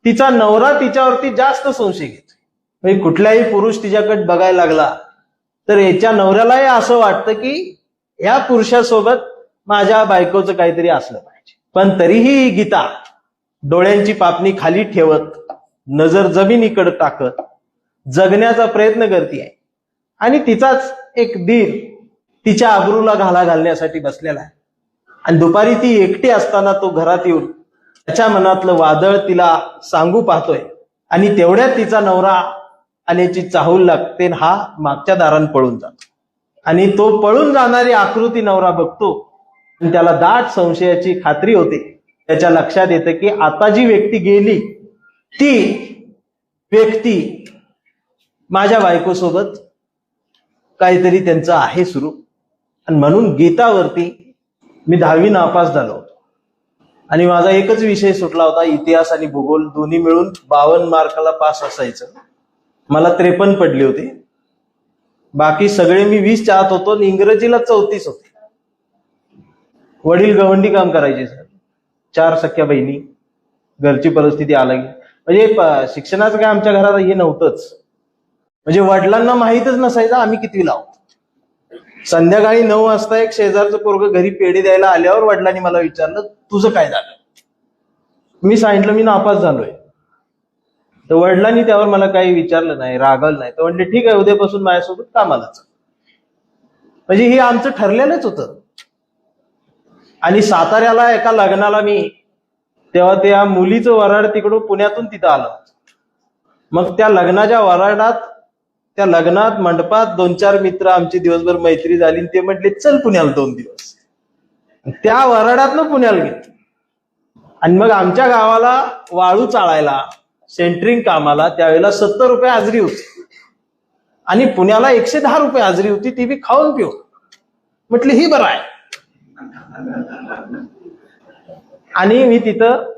तिचा नवरा तिच्यावरती जास्त संशय घेतो. म्हणजे कुठलाही पुरुष तिच्याकडे बघायला लागला तर याच्या नवऱ्यालाही असं वाटतं की या पुरुषासोबत माझ्या बायकोचं काहीतरी असलं पाहिजे. पण तरीही गीता डोळ्यांची पापणी खाली ठेवत, नजर जमिनीकडे टाकत जगण्याचा प्रयत्न करते. आणि तिचाच एक दीर तिच्या आबरूला घाला घालण्यासाठी बसलेला आहे. आणि दुपारी ती एकटी असताना तो घरात येऊन त्याच्या मनातलं वादळ तिला सांगू पाहतोय. आणि तेवढ्यात तिचा नवरा आल्याची चाहूल लागते. हा मागच्या दारान पळून जातो. आणि तो पळून जाणारी आकृती नवरा बघतो आणि त्याला दाट संशयाची खात्री होते. त्याच्या लक्षात येतं की आता जी व्यक्ती गेली ती व्यक्ती माझ्या बायकोसोबत काहीतरी त्यांचं आहे सुरू. आणि म्हणून गीतावरती मी 10वी नापास झालो होतो. आणि माझा एकच विषय सुटला होता, इतिहास आणि भूगोल. दोन्ही मिळून 52 मार्काला पास असायचं. मला 53 पडले होते. बाकी सगळे मी 20च्या आत होतो आणि इंग्रजीला 34 होते. वडील गवंडी काम करायचे सर. 4 सख्या बहिणी, घरची परिस्थिती अलग. म्हणजे शिक्षणाचं काय आमच्या घरात हे नव्हतंच. म्हणजे वडिलांना माहीतच नसायचं आम्ही कितवीला आहोत. संध्याकाळी 9 वाजता एक शेजारचं पोरगं घरी पेढे द्यायला आल्यावर वडिलांनी मला विचारलं, तुझं काय झालं? मी सांगितलं मी नापास झालोय. तर वडिलांनी त्यावर मला काही विचारलं नाही, रागवलं नाही. तर म्हणले ठीक आहे, उद्यापासून माझ्यासोबत कामाला चल. म्हणजे हे आमचं ठरलेलंच होतं. आणि साताऱ्याला एका लग्नाला मी, तेव्हा त्या मुलीचं वराड तिकडून पुण्यातून तिथं आलं. मग त्या लग्नाच्या वराडात, त्या लग्नात मंडपात 2-4 मित्र आमची दिवसभर मैत्री झाली. ते म्हटले चल पुण्याला 2 दिवस. त्या वराडातनं पुण्याला गेलो. आणि मग आमच्या गावाला वाळू चाळायला, सेंटरिंग कामाला त्यावेळेला 70 रुपये हाजरी होती. आणि पुण्याला 110 रुपये हाजरी होती, ती बी खाऊन पिऊन. म्हटलं ही बरं आहे. आणि मी तिथं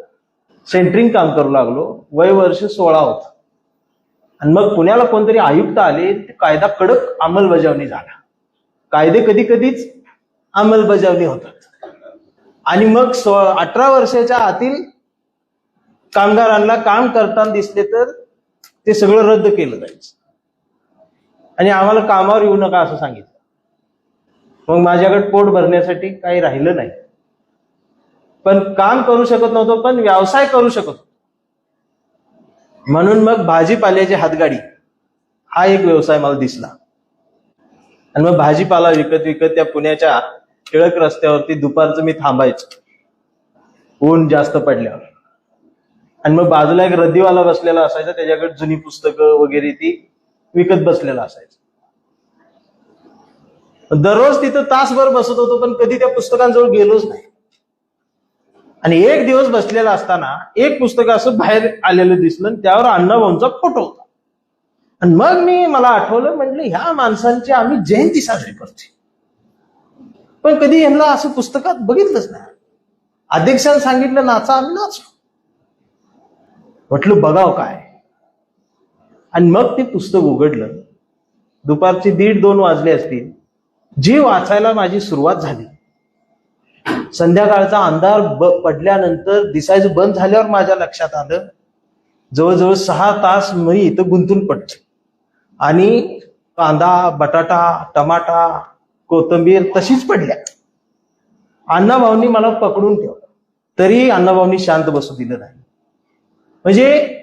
सेंटरिंग काम करू लागलो. वय वर्ष 16 होतं. आणि मग पुण्याला कोणतरी आयुक्त आले. कायदा कडक अंमलबजावणी झाला. कायदे कधी कधीच अंमलबजावणी होतात. आणि मग 18 वर्षाच्या आतील कामगारांना काम करताना दिसले तर ते सगळं रद्द केलं जायचं. आणि आम्हाला कामावर येऊ नका असं सांगितलं. मग माझ्याकडे पोट भरण्यासाठी काही राहिलं नाही. पण काम करू शकत नव्हतो, पण व्यवसाय करू शकत होतो. म्हणून मग भाजीपाल्याची हातगाडी हा एक व्यवसाय मला दिसला. आणि मग भाजीपाला विकत विकत त्या पुण्याच्या टिळक रस्त्यावरती दुपारचं मी थांबायचो, ऊन जास्त पडल्यावर. आणि मग बाजूला एक रद्दीवाला बसलेला असायचा, त्याच्याकडे जुनी पुस्तकं वगैरे ती विकत बसलेला असायचं. दररोज तिथं तासभर बसत होतो, पण कधी त्या पुस्तकांजवळ गेलोच नाही. आणि एक दिवस बसलेला असताना एक पुस्तक असं बाहेर आलेलं दिसलं, त्यावर अण्णाभाऊंचा फोटो होता. आणि मग मला आठवलं, म्हटलं ह्या माणसांची आम्ही जयंती साजरी करतो, पण कधी यांना असं पुस्तकात बघितलंच नाही. अध्यक्षांनी सांगितलं नाचा, आम्ही नाचलो. म्हटलं बघाव काय. आणि मग ते पुस्तक उघडलं. दुपारचे 1:30-2 वाजले असतील. जे वाचायला माझी सुरुवात झाली, संध्याकाळचा अंधार पडल्यानंतर दिसायचं बंद झाल्यावर माझ्या लक्षात आलं, जवळजवळ 6 तास मी इथं गुंतून पडतो. आणि कांदा, बटाटा, टमाटा, कोथिंबीर तशीच पडल्या. अण्णाभाऊंनी मला पकडून ठेवलं, तरी अण्णाभाऊंनी शांत बसू दिलं नाही. म्हणजे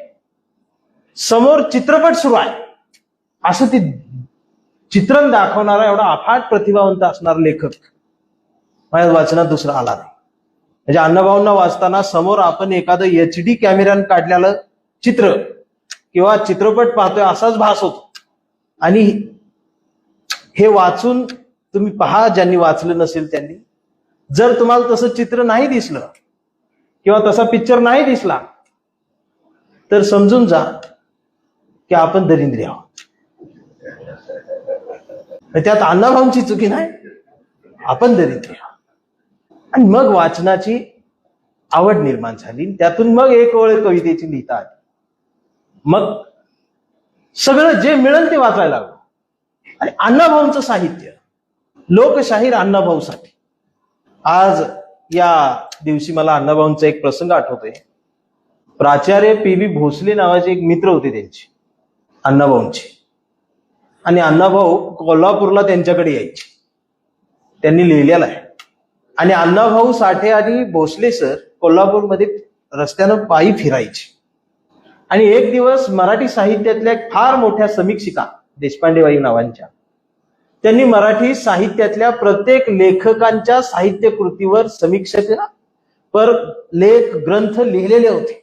समोर चित्रपट सुरू आहे असं ते चित्रण दाखवणारा एवढा अफाट प्रतिभावंत असणारा लेखक माझ्या वाचनात दुसरा आला नाही. म्हणजे अण्णाभाऊंना वाचताना समोर आपण एखादं HD कॅमेऱ्यानं काढलेलं चित्र किंवा चित्रपट पाहतोय असाच भास होतो. आणि हे वाचून तुम्ही पहा, ज्यांनी वाचलं नसेल त्यांनी. जर तुम्हाला तसं चित्र नाही दिसलं किंवा तसा पिक्चर नाही दिसला तर समजून जा की आपण दरिद्री आहोत. त्यात अण्णाभाऊंची चुकी नाही, आपण दरिद्री आहोत. आणि मग वाचनाची आवड निर्माण झाली. त्यातून मग एक ओळ कवितेची लिहिता आली. मग सगळं जे मिळेल ते वाचायला लागलं. आणि अण्णाभाऊंचं साहित्य, लोकशाहीर अण्णाभाऊसाठी. आज या दिवशी मला अण्णाभाऊंचा एक प्रसंग आठवतोय. प्राचार्य पी.बी. भोसले नावाचे एक मित्र होते त्यांचे, अण्णाभाऊंचे. आणि अण्णाभाऊ कोल्हापूरला त्यांच्याकडे यायचे. त्यांनी लिहिलेलं आहे. आणि अण्णाभाऊ साठे आणि भोसले सर कोल्हापूरमध्ये रस्त्यानं पायी फिरायचे. आणि एक दिवस मराठी साहित्यातल्या एक फार मोठ्या समीक्षिका देशपांडेबाई नावांच्या, त्यांनी मराठी साहित्यातल्या प्रत्येक लेखकांच्या साहित्य कृतीवर समीक्षक पर लेख ग्रंथ लिहिलेले होते.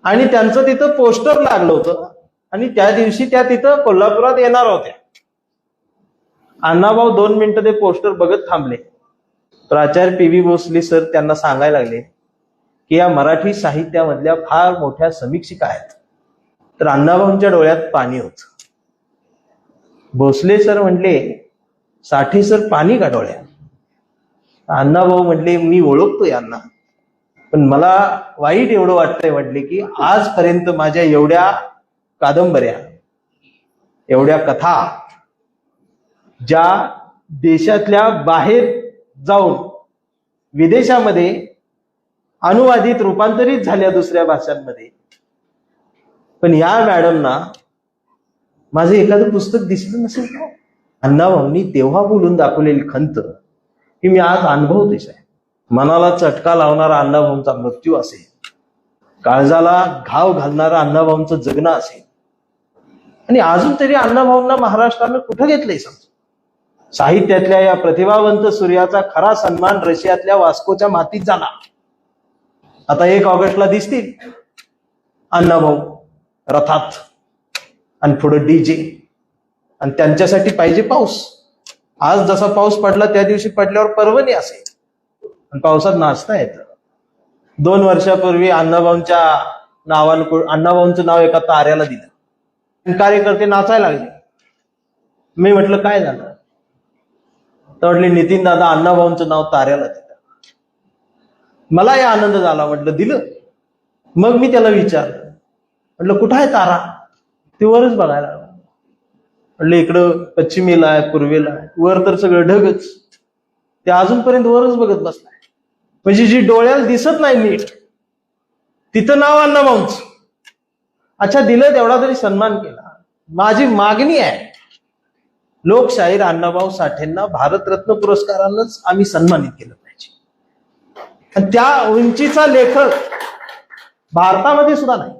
आणि त्यांचं तिथं पोस्टर लागलं होतं. आणि त्या दिवशी त्या तिथं कोल्हापुरात येणार होत्या. अण्णाभाऊ 2 मिनिटं ते पोस्टर बघत थांबले. प्राचार्य पी.बी. भोसले सर त्यांना सांगायला लागले की या मराठी साहित्यामधल्या फार मोठ्या समीक्षिका आहेत. तर अण्णाभाऊंच्या डोळ्यात पाणी होतं. भोसले सर म्हटले, साठे सर पाणी का डोळ्यात? अण्णाभाऊ म्हटले, मी ओळखतो यांना, पण मला वाईट एवढं वाटतंय म्हटले की आजपर्यंत माझ्या एवढ्या कादंबऱ्या, एवढ्या कथा ज्या देशातल्या बाहेर जाऊन विदेशामध्ये अनुवादित रूपांतरित झाल्या दुसऱ्या भाषांमध्ये, पण या मॅडमना माझं एखादं पुस्तक दिसलं नसेल का? अण्णाभाऊंनी तेव्हा बोलून दाखवलेली खंत की मी आज अनुभवतेच आहे. मनाला चटका लावणारा अण्णाभाऊंचा मृत्यू असेल, काळजाला घाव घालणारा अण्णाभाऊंचं जगणं असेल, आणि अजून तरी अण्णाभाऊंना महाराष्ट्रानं कुठं घेतलंय समजा. साहित्यातल्या या प्रतिभावंत सूर्याचा खरा सन्मान रशियातल्या वास्कोच्या मातीत झाला. आता 1 ऑगस्टला दिसतील अण्णाभाऊ रथात, आणि पुढे डीजे, आणि त्यांच्यासाठी पाहिजे पाऊस. आज जसा पाऊस पडला त्या दिवशी पडल्यावर पर्वणी असेल, आणि पावसात नाचता येतं. 2 वर्षापूर्वी अण्णाभाऊंच्या नावानं अण्णाभाऊंचं नाव एका ताऱ्याला दिलं. कार्यकर्ते नाचायला लागले. मी म्हटलं काय झालं? तर म्हटले नितीन दादा अण्णाभाऊंचं नाव ताऱ्याला दिलं. मला या आनंद झाला. म्हटलं दिलं. मग मी त्याला विचारलं, म्हटलं कुठं आहे तारा? ते वरच बघायला लागला. म्हटलं इकडं पश्चिमेला आहे, पूर्वेला आहे, वर तर सगळं ढगच. ते अजूनपर्यंत वरच बघत बसलाय. म्हणजे जी डोळ्याला दिसत नाही नीट, तिथं नाव अण्णाभाऊंच. अच्छा, दिलं, तेवढा तरी सन्मान केला. माझी मागणी आहे, लोकशाहीर अण्णाभाऊ साठेंना भारतरत्न पुरस्कारानंच आम्ही सन्मानित केलं पाहिजे. आणि त्या उंचीचा लेखक भारतामध्ये सुद्धा नाही.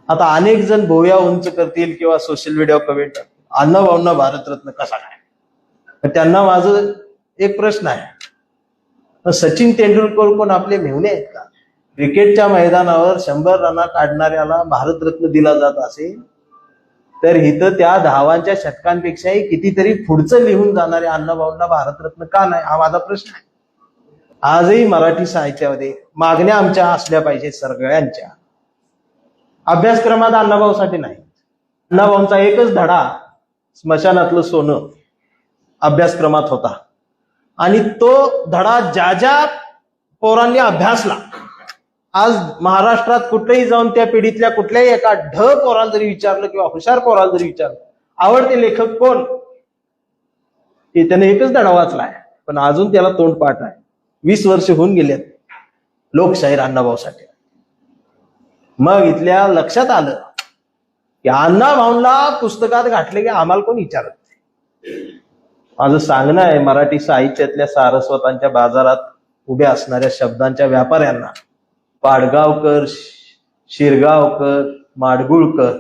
आता अनेक जण भोवया उंच करतील किंवा सोशल मीडिया कमेंट, अण्णाभाऊंना भारतरत्न कसा काय? त्यांना माझं एक प्रश्न आहे, सचिन तेंडुलकर कोण आपले मेहुणे आहेत का? क्रिकेटच्या मैदानावर 100 रना काढणाऱ्याला भारतरत्न दिला जात असेल, तर इथं त्या धावांच्या शतकांपेक्षाही कितीतरी पुढचं लिहून जाणाऱ्या अण्णाभाऊंना भारतरत्न का नाही? हा माझा प्रश्न आहे. आजही मराठी साहित्यामध्ये मागण्या आमच्या असल्या पाहिजे सगळ्यांच्या. अभ्यासक्रमात अण्णाभाऊसाठी नाही. अण्णाभाऊंचा एकच धडा स्मशानातलं सोनं अभ्यासक्रमात होता, आणि तो धडा ज्या ज्या पोरांनी अभ्यासला, आज महाराष्ट्रात कुठेही जाऊन त्या पिढीतल्या कुठल्याही एका पोराला जरी विचारलं किंवा हुशार पोराला जरी विचारलं आवडते लेखक कोण, हे त्याने एकच धडा वाचलाय, पण अजून त्याला तोंडपाठ आहे. 20 वर्ष होऊन गेलेत लोकशाहीर अण्णाभाऊ साठे. मग इथल्या लक्षात आलं की अण्णाभाऊंना पुस्तकात घातले की आम्हाला कोण विचारत नाही. माझं सांगणं आहे, मराठी साहित्यातल्या सारस्वतांच्या बाजारात उभ्या असणाऱ्या शब्दांच्या व्यापाऱ्यांना, पाडगावकर, शिरगावकर, माडगुळकर,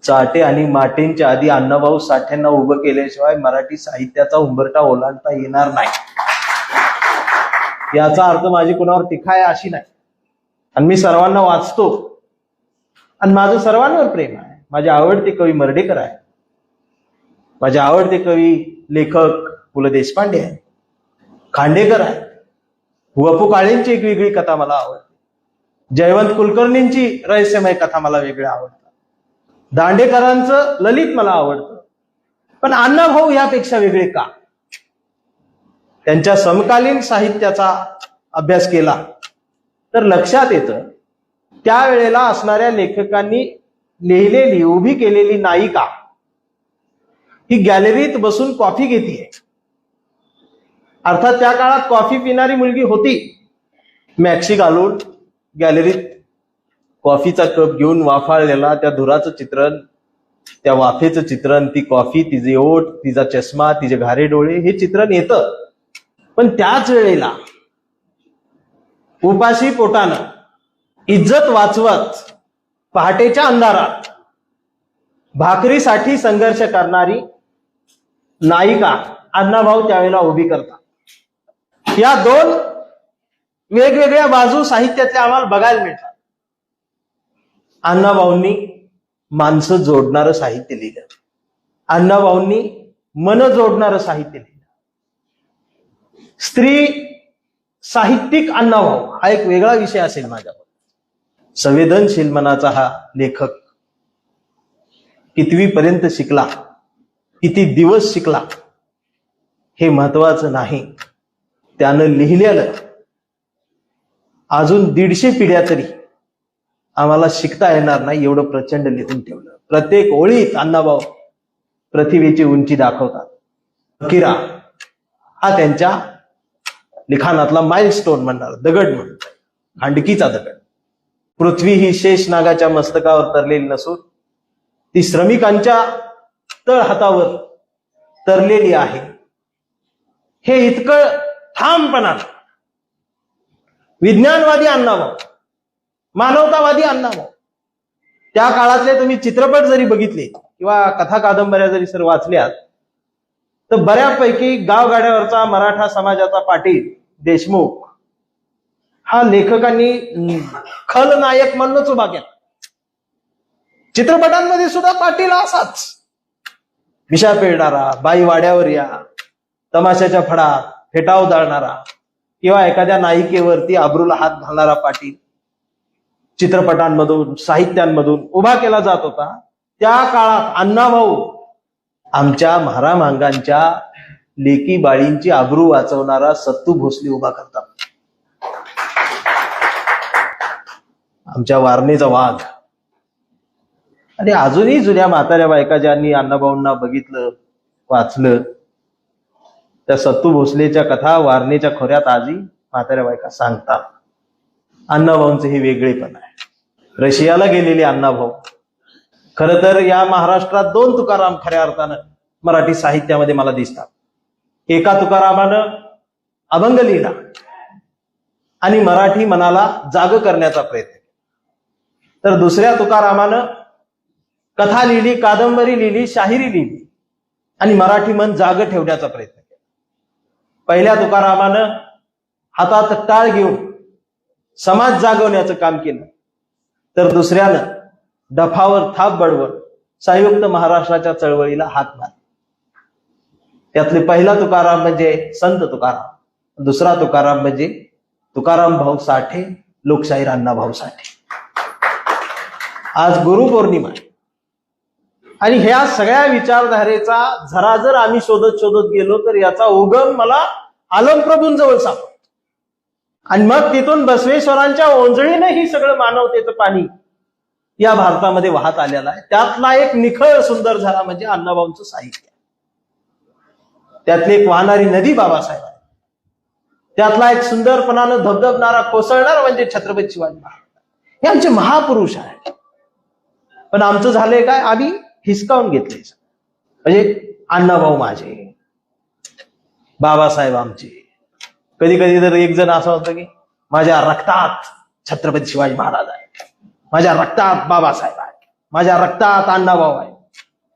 चाटे आणि माटेंच्या आधी अण्णाभाऊ साठेंना उभं केल्याशिवाय मराठी साहित्याचा उंबरठा ओलांडता येणार नाही. याचा अर्थ माझी कुणावर टीका आहे अशी नाही. आणि मी सर्वांना वाचतो, आणि माझं सर्वांवर प्रेम आहे. माझे आवडते कवी मर्ढेकर आहे, माझे आवडते कवी लेखक पु ल देशपांडे आहे, खांडेकर आहे, वपू काळेंची एक वेगळी कथा मला आवडते, जयवंत कुलकर्णींची रहस्यमय कथा मला वेगळी आवडतात, दांडेकरांचं ललित मला आवडतं. पण अण्णाभाऊ यापेक्षा वेगळे का? त्यांच्या समकालीन साहित्याचा अभ्यास केला तर लक्षात येतं, त्यावेळेला असणाऱ्या लेखकांनी लिहिलेली उभी केलेली नायिका ही गॅलरीत बसून कॉफी घेतीये. अर्थात त्या काळात कॉफी पिणारी मुलगी होती, मॅक्सी घालून गॅलरीत कॉफीचा कप घेऊन वाफाळलेला, त्या धुराचं चित्रण, त्या वाफेचं चित्रण, ती कॉफी, तिचे ओठ, तिचा चष्मा, तिचे घारे डोळे, हे चित्रण येतं. पण त्याच वेळेला उपाशी पोटानं इज्जत वाचवत पहाटेच्या अंधारात भाकरीसाठी संघर्ष करणारी नायिका अण्णाभाऊ त्यावेळेला उभी करतात. या दोन वेगवेगळ्या बाजू साहित्यातल्या आम्हाला बघायला मिळतात. अण्णाभाऊंनी माणसं जोडणारं साहित्य लिहिलं, अण्णाभाऊंनी मन जोडणारं साहित्य लिहिलं. स्त्री साहित्यिक अण्णाभाऊ हा एक वेगळा विषय असेल माझ्यावर. संवेदनशील मनाचा हा लेखक कितवीपर्यंत शिकला, किती दिवस शिकला हे महत्वाचं नाही. त्यानं लिहिलेलं अजून 150 पिढ्या तरी आम्हाला शिकता येणार नाही एवढं प्रचंड लिहून ठेवलं. प्रत्येक ओळीत अण्णाभाऊ प्रतिभेची उंची दाखवतात. फकीरा हा त्यांच्या लिखाणातला माइलस्टोन म्हणणार, दगड म्हणतात, खांडकीचा दगड. पृथ्वी ही शेष नागाच्या मस्तकावर तरलेली नसून ती श्रमिकांच्या तळ हातावर तरलेली आहे. हे इतकं ठामपणानं विज्ञानवादी अण्णाभाऊ, मानवतावादी अण्णाभाऊ, त्या काळातले तुम्ही चित्रपट जरी बघितले किंवा कथा कादंबऱ्या जरी सर वाचल्यात तर बऱ्यापैकी गावगाड्यावरचा मराठा समाजाचा पाटील देशमुख हा लेखकांनी खलनायक म्हणूनच उभा केला. चित्रपटांमध्ये सुद्धा पाटील असाच विषा पेळणारा, बाई वाड्यावर या, तमाशाच्या फडात फेटाव जाळणारा किंवा एखाद्या नायिकेवरती आबरूला हात घालणारा पाटील चित्रपटांमधून, साहित्यांमधून उभा केला जात होता. त्या काळात अण्णाभाऊ आमच्या महारामांगांच्या लेकी बाळींची आबरू वाचवणारा सत्तू भोसले उभा करतात. आमच्या वारणेचा वाघ. आणि अजूनही जुन्या म्हाताऱ्या बायका ज्यांनी अण्णाभाऊंना बघितलं, वाचलं, त्या सत्तू भोसलेच्या कथा वारणेच्या खोऱ्यात आजही म्हाताऱ्या बायका सांगतात. अण्णाभाऊंचे हे वेगळेपण आहे. रशियाला गेलेले अण्णाभाऊ. खरं तर या महाराष्ट्रात 2 तुकाराम खऱ्या अर्थानं मराठी साहित्यामध्ये मला दिसतात. एका तुकारामानं अभंग लिहिला आणि मराठी मनाला जाग करण्याचा प्रयत्न केला, तर दुसऱ्या तुकारामानं कथा लिहिली, कादंबरी लिहिली, शाहिरी लिहिली आणि मराठी मन जाग ठेवण्याचा प्रयत्न केला. पहिल्या तुकारामानं हातात टाळ घेऊन समाज जागवण्याचं काम केलं, तर दुसऱ्यानं डफावर थाप बडवून संयुक्त महाराष्ट्राच्या चळवळीला हात मारला. त्यातले पहिला तुकाराम म्हणजे संत तुकाराम, दुसरा तुकाराम म्हणजे तुकाराम भाऊ साठे, लोकशाहीर अण्णाभाऊ साठे. आज गुरुपौर्णिमा आहे आणि ह्या सगळ्या विचारधारेचा झरा जर आम्ही शोधत शोधत गेलो तर याचा उगम मला आलमप्रभूंजवळ सापडतो. आणि मग तिथून बसवेश्वरांच्या ओंजळीने ही सगळं मानवतेचं पाणी या भारतामध्ये वाहत आलेला आहे. त्यातला एक निखळ सुंदर झरा म्हणजे अण्णाभाऊंचं साहित्य. त्यातली एक वाहणारी नदी बाबासाहेब आहे. त्यातला एक सुंदरपणानं धबधबणारा, कोसळणारा म्हणजे छत्रपती शिवाजी महाराज. हे आमचे महापुरुष आहेत. पण आमचं झालंय काय, आम्ही हिसकावून घेतले. म्हणजे अण्णाभाऊ माझे, बाबासाहेब आमचे. कधी कधी तर एक जण असं होतं की माझ्या रक्तात छत्रपती शिवाजी महाराज आहे, माझ्या रक्तात बाबासाहेब आहे, माझ्या रक्तात अण्णाभाऊ आहे.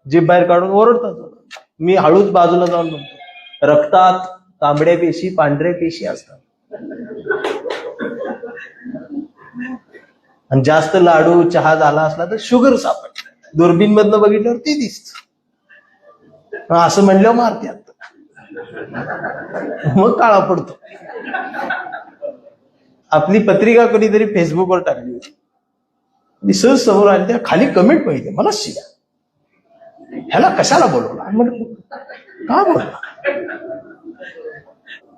जीभ बाहेर काढून ओरडतात. मी हळूच बाजूला जाऊन म्हणतो, रक्तात तांबड्या पेशी, पांढऱ्या पेशी असतात. आणि जास्त लाडू चहा झाला असला तर शुगर सापडत. दुर्बीन मधनं बघितल्यावर ते दिसत. असं म्हणल्यावर मारत्यात, मग काळा पडतो. आपली पत्रिका कधीतरी फेसबुकवर टाकली होती. मी सहज समोर आली, त्या खाली कमेंट पाहिजे, मला शिया, ह्याला कशाला बोलवला, म्हटलं का बोलला.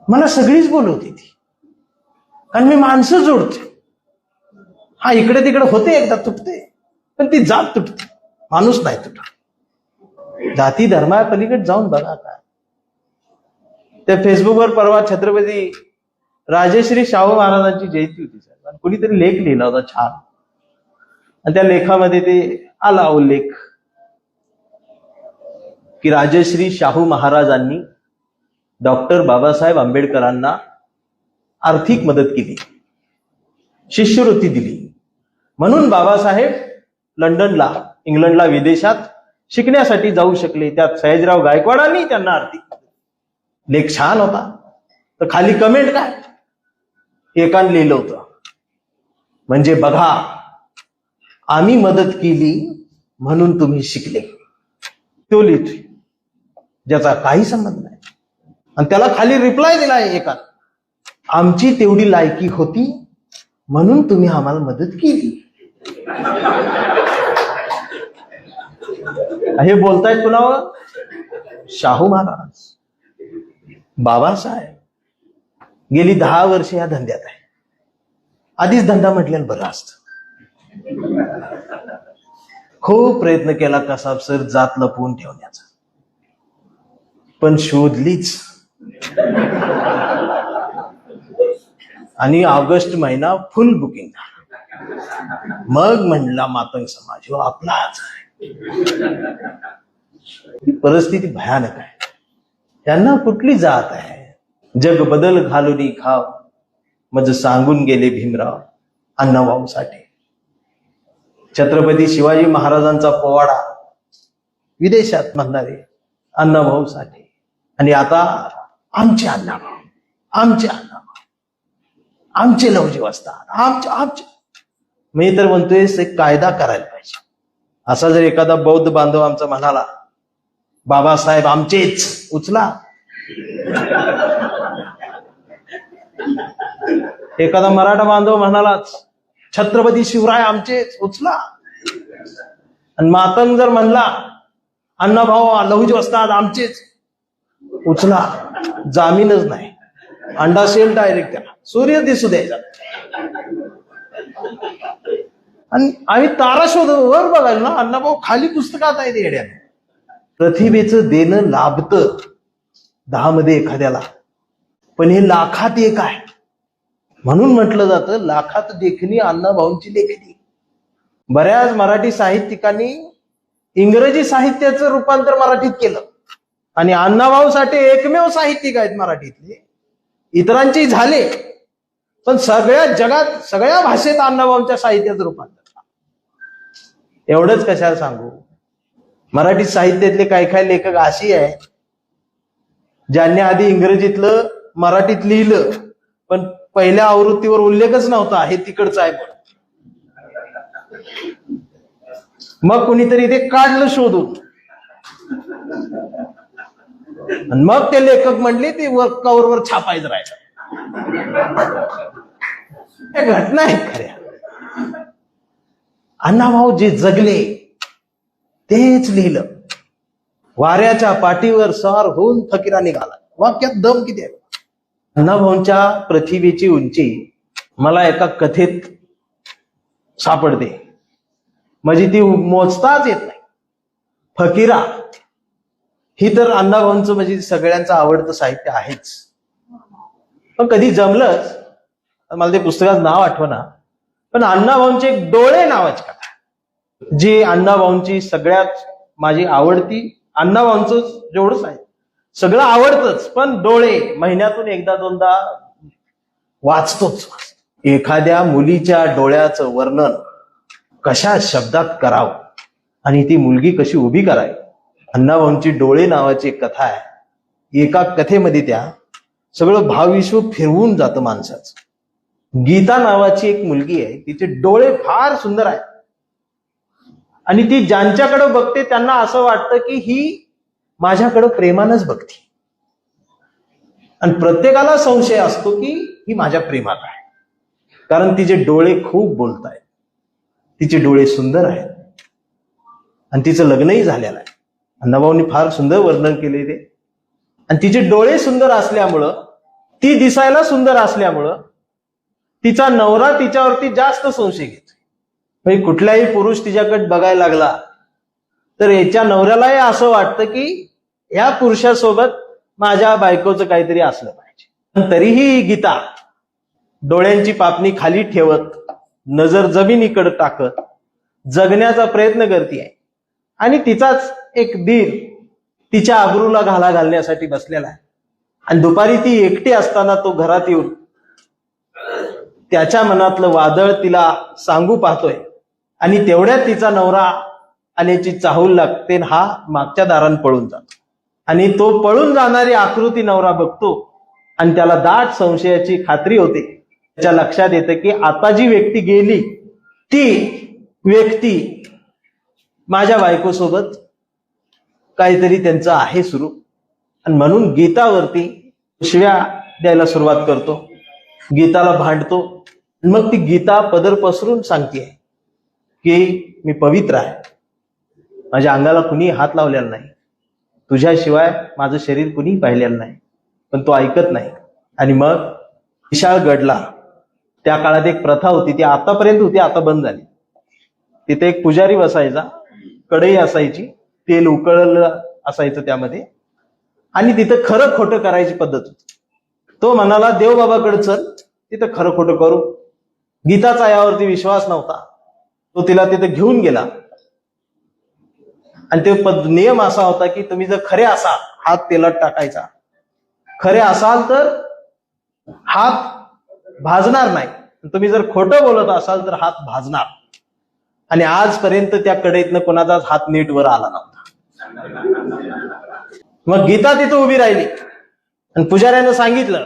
मला सगळीच बोलवते ती, कारण मी माणसं जोडते. हा इकडे तिकडे होते, एकदा तुटते, पण ती जात तुटते, माणूस नाही तुटत. जाती धर्मा पलीकडे जाऊन बघा. काय त्या फेसबुकवर परवा छत्रपती राजश्री शाहू महाराजांची जयंती होती सर, कुणीतरी लेख लिहिला होता छान. आणि त्या लेखामध्ये ते आला उल्लेख की राजश्री शाहू महाराजांनी डॉक्टर बाबासाहेब आंबेडकरांना आर्थिक मदत केली, शिष्यवृत्ती दिली, म्हणून बाबासाहेब लंडनला, इंग्लंडला, विदेशात शिकण्यासाठी जाऊ शकले. त्यात सयाजीराव गायकवाडांनी त्यांना आर्थिक मदत. लेख छान होता. तर खाली कमेंट काय एकाने लिहिलं होतं, म्हणजे बघा आम्ही मदत केली म्हणून तुम्ही शिकले. तो लिहितोय ज्याचा काही संबंध नाही. आणि त्याला खाली रिप्लाय दिलाय एका, आमची तेवढी लायकी होती म्हणून तुम्ही आम्हाला मदत केली. हे बोलतायत कुणावर? शाहू महाराज, बाबासाहेब. गेली 10 वर्ष या धंद्यात आहे. आधीच धंदा म्हटल्यानं बरं असतं. खूप प्रयत्न केला कसाब सर जात लपवून ठेवण्याचा, पण शोधलीच. आणि ऑगस्ट महिना फुल बुकिंग झाला. मग म्हणला मातंग समाज हो आपलाच आहे. ही परिस्थिती भयानक आहे. त्यांना कुठली जात आहे? जग बदल घालूनी खाव मज सांगून गेले भीमराव अण्णाभाऊ साठे. छत्रपती शिवाजी महाराजांचा पोवाडा विदेशात म्हणणारे अण्णाभाऊ साठे. आणि आता आमचे अण्णाभाऊ, आमचे अण्णाभाऊ, आमचे लवजी वस्ताद, आमचे. मी तर म्हणतोय एक कायदा करायला पाहिजे. असा जर एखादा बौद्ध बांधव आमचा म्हणाला बाबासाहेब आमचेच, उचला. एखादा मराठा बांधव म्हणालाच छत्रपती शिवराय आमचेच, उचला. आणि मातंग जर म्हणला अण्णाभाऊ लहुजी वस्ताद आमचेच, उचला. जामीनच नाही. अंडा सेल डायरेक्ट त्याला सूर्य दिसू द्यायचा. आणि आम्ही तारा शोधत वर बघायला ना, अण्णाभाऊ खाली पुस्तकात आहे ते येड्याने. प्रतिभेचं देणं लाभतं 10 मध्ये एखाद्याला, पण हे लाखात एक आहे. म्हणून म्हटलं जातं लाखात देखणी अण्णाभाऊंची लेखणी. बऱ्याच मराठी साहित्यिकांनी इंग्रजी साहित्याचं रूपांतर मराठीत केलं. आणि अण्णाभाऊ साठे एकमेव साहित्यिक आहेत मराठीतले. इतरांचे झाले, पण सगळ्या जगात सगळ्या भाषेत अण्णाभाऊंच्या साहित्याचं रूपांतर. एवढंच कशाला सांगू, मराठी साहित्यातले काही लेखक अशी आहे ज्यांनी आधी इंग्रजीतलं मराठीत लिहिलं, पण पहिल्या आवृत्तीवर उल्लेखच नव्हता हे तिकडचं आहे. मग कुणीतरी ते काढलं शोधून, आणि मग ते लेखक म्हणले ते कव्हरवर छापायचं राहिलं. या घटना आहेत खऱ्या. अण्णाभाऊ जे जगले तेच लिहिलं. वाऱ्याच्या पाठीवर स्वार होऊन फकीरा निघाला. वाक्यात दम किती आहे. अण्णाभाऊंच्या प्रतिभेची उंची मला एका कथेत सापडते, म्हणजे ती मोजताच येत नाही. फकीरा ही तर अण्णाभाऊंचं म्हणजे सगळ्यांचं आवडतं साहित्य आहेच. पण कधी जमलंच, मला ते पुस्तकाचं नाव आठवना, पण अण्णाभाऊंचे एक डोळे नावाची कथा आहे, जी अण्णाभाऊंची सगळ्यात माझी आवडती. अण्णाभाऊंचं जेवढंच आहे सगळं आवडतंच, पण डोळे महिन्यातून एकदा दोनदा वाचतोच. एखाद्या मुलीच्या डोळ्याचं वर्णन कशा शब्दात करावं आणि ती मुलगी कशी उभी करावी. अण्णाभाऊंची डोळे नावाची एक कथा आहे. एका कथेमध्ये त्या सगळं भावविश्व फिरवून जातं माणसाचं. गीता नावाची एक मुलगी आहे, तिचे डोळे फार सुंदर आहेत. आणि ती ज्यांच्याकडे बघते त्यांना असं वाटतं की ही माझ्याकडे प्रेमानच बघते. आणि प्रत्येकाला संशय असतो की ही माझ्या प्रेमात आहे, कारण तिचे डोळे खूप बोलतायत. तिचे डोळे सुंदर आहेत आणि तिचं लग्नही झालेलं आहे. अण्णाभाऊंनी फार सुंदर वर्णन केले ते. आणि तिचे डोळे सुंदर असल्यामुळं, ती दिसायला सुंदर असल्यामुळं तिचा नवरा तिच्यावरती जास्त संशय घेतो. म्हणजे कुठलाही पुरुष तिच्याकडे बघायला लागला तर याच्या नवऱ्यालाही असं वाटतं की या पुरुषासोबत माझ्या बायकोचं काहीतरी असलं पाहिजे. तरीही गीता डोळ्यांची पापणी खाली ठेवत, नजर जमिनीकडे टाकत जगण्याचा प्रयत्न करते आणि तिचाच एक दीर तिच्या आबरूला घाला घालण्यासाठी बसलेला आहे. आणि दुपारी ती एकटी असताना तो घरात येऊन त्याच्या मनातलं वादळ तिला सांगू पाहतोय आणि तेवढ्यात तिचा नवरा आल्याची चाहूल लागते. हा मागच्या दारान पळून जातो आणि तो पळून जाणारी आकृती नवरा बघतो आणि त्याला दाट संशयाची खात्री होते. त्याच्या लक्षात येतं की आता जी व्यक्ती गेली ती व्यक्ती माझ्या बायकोसोबत काहीतरी त्यांचं आहे सुरू. आणि म्हणून गीतावरती शिव्या द्यायला सुरुवात करतो, गीताला भांडतो. मग ती गीता पदर पसरून सांगते की मी पवित्र आहे, माझ्या अंगाला कुणी हात लावलेला नाही, तुझ्याशिवाय माझं शरीर कुणी पाहिलेलं नाही. पण तो ऐकत नाही. आणि मग विशाळगडला त्या काळात एक प्रथा होती, ती आतापर्यंत होती, आता बंद झाली. तिथे एक पुजारी बसायचा, कढई असायची, तेल उकळलं असायचं त्यामध्ये, आणि तिथं खरं खोटं करायची पद्धत होती. तो म्हणाला देवबाबाकडे चल, तिथं खरं खोटं करू. गीताचा यावरती विश्वास नव्हता, तो तिला तिथे घेऊन गेला. आणि ते नियम असा होता की तुम्ही जर खरे असाल हात तेलात टाकायचा, खरे असाल तर हात भाजणार नाही, तुम्ही जर खोटं बोलत असाल तर हात भाजणार. आणि आजपर्यंत त्या कढईतनं कोणाचाच हात नीट वर आला नव्हता. मग गीता तिथं उभी राहिली आणि पुजाऱ्यानं सांगितलं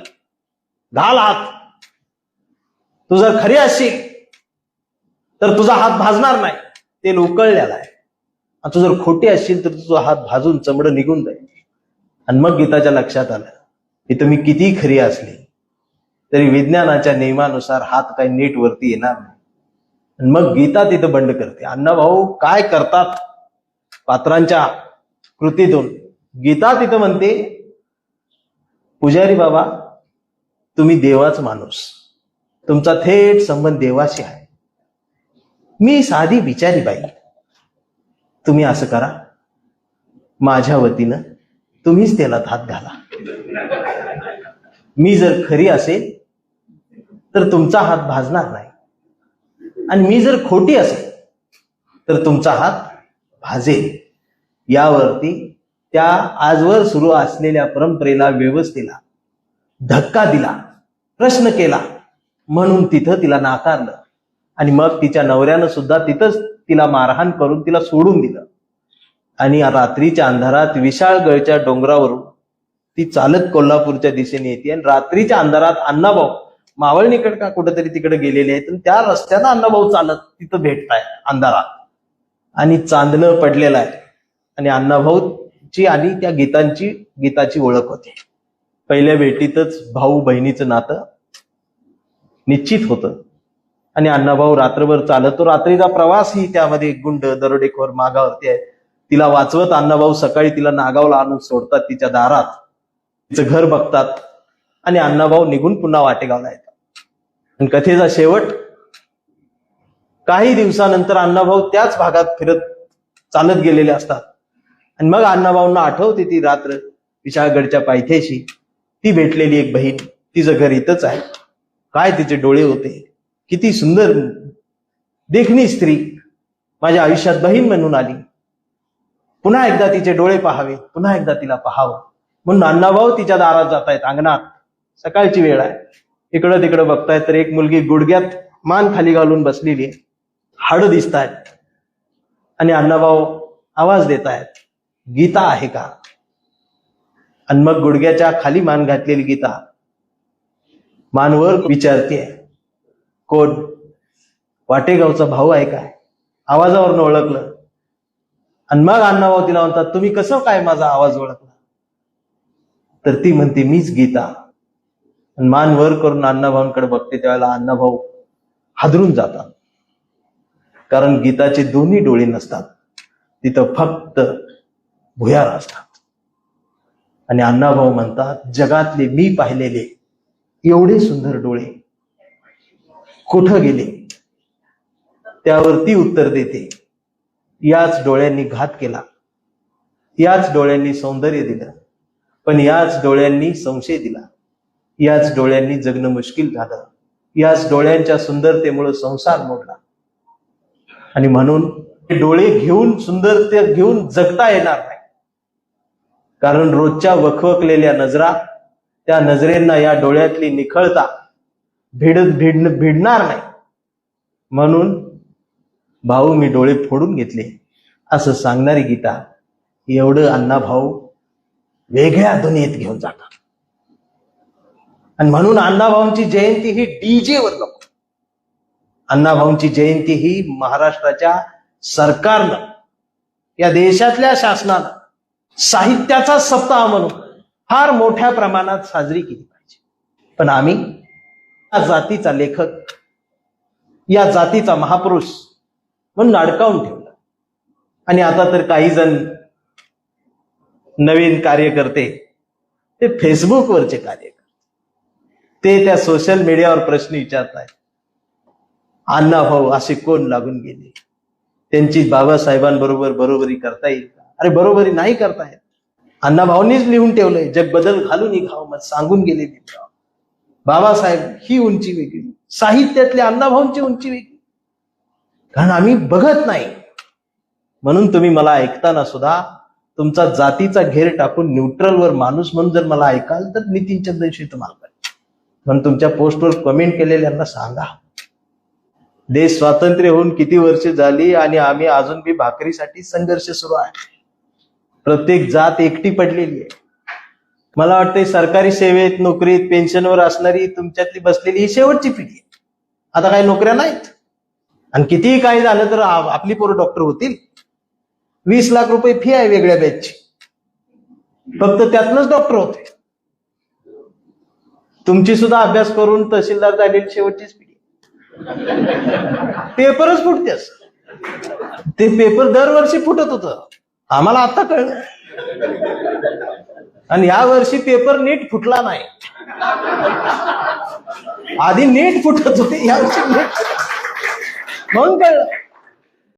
घाल हात, तू जर खरी असशील तर तुझा हात भाजणार नाही, तेल उकळलेला आहे. आणि तू जर खोटी असशील तर तुझा हात भाजून चमडं निघून जाईल. आणि मग गीताच्या लक्षात आलं की तुम्ही किती खरी असली तरी विज्ञानाच्या नियमानुसार हात काही नीट वरती येणार नाही. आणि मग गीता तिथं बंड करते. अण्णाभाऊ काय करतात पात्रांच्या कृतीतून. गीता तिथं म्हणते पुजारी बाबा तुम्ही देवाच माणूस, तुमचा थेट संबंध देवाशी आहे, मी साधी बिचारी बाई, तुम्ही असं करा, माझ्या वतीनं तुम्हीच त्याला हात घाला. मी जर खरी असेल तर तुमचा हात भाजणार नाही, आणि मी जर खोटी असेल तर तुमचा हात भाजेल. यावरती त्या आजवर सुरू असलेल्या परंपरेला, व्यवस्थेला धक्का दिला, प्रश्न केला. म्हणून तिथं तिला नाकारलं. आणि मग तिच्या नवऱ्यानं सुद्धा तिथंच तिला मारहाण करून तिला सोडून दिलं. आणि रात्रीच्या अंधारात विशाळगडच्या डोंगरावरून ती चालत कोल्हापूरच्या दिशेने येते. आणि रात्रीच्या अंधारात अण्णाभाऊ मावळणीकडे का कुठेतरी तिकडे गेलेले आहेत, आणि त्या रस्त्यानं अण्णाभाऊ चालत तिथं भेटताय अंधारात. आणि चांदणं पडलेलं आहे. आणि अण्णाभाऊची आणि त्या गीताची ओळख होते. पहिल्या भेटीतच भाऊ बहिणीचं नातं निश्चित होतं. आणि अण्णाभाऊ रात्रभर चालत, तो रात्रीचा प्रवासही त्यामध्ये गुंड दरोडेखोर मागावरती आहे. तिला वाचवत अण्णाभाऊ सकाळी तिला नागावला आणून सोडतात, तिच्या दारात तिचं घर बघतात. आणि अण्णाभाऊ निघून पुन्हा वाटेगावला येतात. आणि कथेचा शेवट, काही दिवसानंतर अण्णाभाऊ त्याच भागात फिरत चालत गेलेले असतात. आणि मग अण्णाभाऊंना आठवते ती रात्र विशाळगडच्या पायथ्याशी, ती भेटलेली एक बहीण, तिचं घर इथंच आहे, काय तिचे डोळे होते, किती सुंदर देखणी स्त्री माझ्या आयुष्यात बहीण म्हणून आली, पुन्हा एकदा तिचे डोळे पाहावे, पुन्हा एकदा तिला पाहावं. म्हणून अण्णाभाऊ तिच्या दारात जात आहेत. अंगणात सकाळची वेळ आहे, इकडं तिकडं बघतायत तर एक मुलगी गुडघ्यात मान खाली घालून बसलेली आहे, हाडं दिसत आहेत. आणि अण्णाभाऊ आवाज देत आहेत, गीता आहे का? आणि मग गुडघ्याच्या खाली मान घातलेली गीता मानवर विचारते, कोण? वाटेगावचा भाऊ आहे काय? आवाजावरनं ओळखलं. आणि मग अण्णाभाऊ तिला म्हणतात, तुम्ही कसं काय माझा आवाज ओळखला? तर ती म्हणते, मीच गीता. आणि मान वर करून अण्णाभाऊंकडे बघते, त्यावेळेला अण्णाभाऊ हादरून जातात. कारण गीताचे दोन्ही डोळे नसतात, तिथं फक्त भुयार असतात. आणि अण्णाभाऊ म्हणतात, जगातले मी पाहिलेले एवढे सुंदर डोळे कुठं गेले? त्यावर ती उत्तर देते, याच डोळ्यांनी घात केला, याच डोळ्यांनी सौंदर्य दिलं, पण याच डोळ्यांनी संशय दिला, याच डोळ्यांनी जगणं मुश्किल झालं, याच डोळ्यांच्या सुंदरतेमुळे संसार मोडला. आणि म्हणून हे डोळे घेऊन सुंदरता घेऊन जगता येणार नाही. कारण रोजच्या वखवकलेल्या नजरा, त्या नजरेंना या डोळ्यातली निखळता भिडणार नाही. म्हणून भाऊ मी डोळे फोडून घेतले असं सांगणारी गीता एवढं अण्णा भाऊ वेगळ्या दुनियेत घेऊन जातात. आणि म्हणून अण्णाभाऊंची जयंती ही डीजे वर नको. अण्णाभाऊंची जयंती ही महाराष्ट्राच्या सरकारनं, या देशातल्या शासनानं साहित्याचा सप्ताह म्हणून फार मोठ्या प्रमाणात साजरी केली पाहिजे. पण आम्ही या जातीचा लेखक, या जातीचा महापुरुष म्हणून अडकावून ठेवलं. आणि आता तर काही जण नवीन कार्यकर्ते ते फेसबुकवरचे कार्यकर्ते ते त्या सोशल मीडियावर प्रश्न विचारतायत, अण्णाभाऊ असे कोण लागून गेले, त्यांची बाबासाहेबांबरोबर बरोबरी करता येईल का? अरे बरोबरी नाही करता येत. अण्णाभाऊंनीच लिहून ठेवलंय, जग बदल घालून निघाव मग सांगून गेले भीमराव. बाबासाहेब ही उंची वेगळी, साहित्यातल्या अण्णाभाऊंची उंची वेगळी. कारण आम्ही बघत नाही. म्हणून तुम्ही मला ऐकताना सुद्धा तुमचा जातीचा घेर टाकून न्यूट्रलवर माणूस म्हणून जर मला ऐकाल तर नितीन चंद्रशी तुम्हाला कळेल. म्हणून तुमच्या पोस्टवर कमेंट केलेल्यांना सांगा, देश स्वातंत्र्य होऊन किती वर्ष झाली आणि आम्ही अजून बी भाकरीसाठी संघर्ष सुरू आहे. प्रत्येक जात एकटी पडलेली आहे. मला वाटतंय सरकारी सेवेत, नोकरीत, पेन्शनवर असणारी तुमच्यातली बसलेली ही शेवटची पिढी आहे. आता काही नोकऱ्या नाहीत. आणि कितीही काही झालं तर आपली पोरं डॉक्टर होतील. 20 लाख रुपये फी आहे वेगळ्या बॅचची, फक्त त्यातनच डॉक्टर होते. तुमची सुद्धा अभ्यास करून तहसीलदार झालेली शेवटचीच पिढी. पेपरच फुटते असं. ते पेपर दरवर्षी फुटत होतं, आम्हाला आता कळलं. आणि या वर्षी पेपर नीट फुटला नाही. आधी नीट फुटत होते, यावर्षी नीट म्हणून कळलं.